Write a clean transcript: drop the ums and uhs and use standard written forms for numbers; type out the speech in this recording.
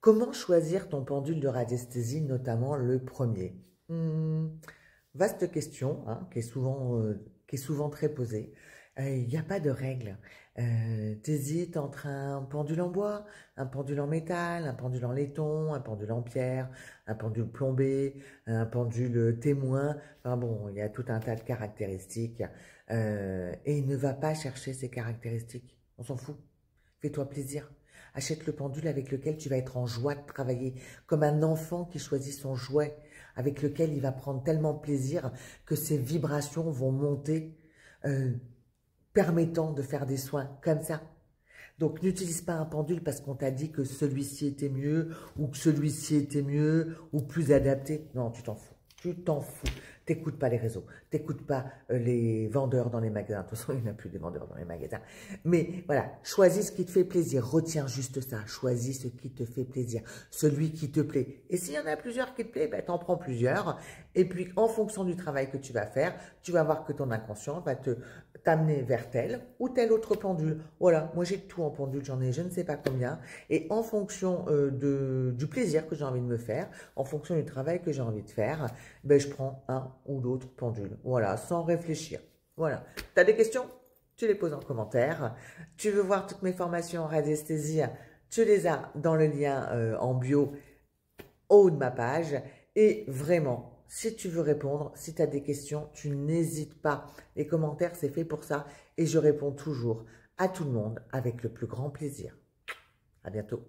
Comment choisir ton pendule de radiesthésie, notamment le premier? Vaste question, hein, qui est souvent très posée. Il n'y a pas de règle. T'hésites entre un pendule en bois, un pendule en métal, un pendule en laiton, un pendule en pierre, un pendule plombé, un pendule témoin. Enfin bon, il y a tout un tas de caractéristiques. Et ne va pas chercher ces caractéristiques. On s'en fout. Fais-toi plaisir. Achète le pendule avec lequel tu vas être en joie de travailler, comme un enfant qui choisit son jouet, avec lequel il va prendre tellement plaisir que ses vibrations vont monter, permettant de faire des soins comme ça. Donc n'utilise pas un pendule parce qu'on t'a dit que celui-ci était mieux, ou que celui-ci était mieux, ou plus adapté. Non, tu t'en fous. Tu t'en fous. T'écoutes pas les réseaux, t'écoutes pas les vendeurs dans les magasins. De toute façon, il n'y en a plus de vendeurs dans les magasins. Mais voilà, choisis ce qui te fait plaisir. Retiens juste ça. Choisis ce qui te fait plaisir. Celui qui te plaît. Et s'il y en a plusieurs qui te plaît, ben, t'en prends plusieurs. Et puis, en fonction du travail que tu vas faire, tu vas voir que ton inconscient va t'amener vers tel ou tel autre pendule. Voilà, moi j'ai tout en pendule, j'en ai je ne sais pas combien. Et en fonction du plaisir que j'ai envie de me faire, en fonction du travail que j'ai envie de faire, ben, je prends un ou l'autre pendule. Voilà, sans réfléchir. Voilà. Tu as des questions? Tu les poses en commentaire. Tu veux voir toutes mes formations en radiesthésie? Tu les as dans le lien en bio au haut de ma page. Et vraiment, si tu veux répondre, si tu as des questions, tu n'hésites pas. Les commentaires, c'est fait pour ça. Et je réponds toujours à tout le monde avec le plus grand plaisir. À bientôt.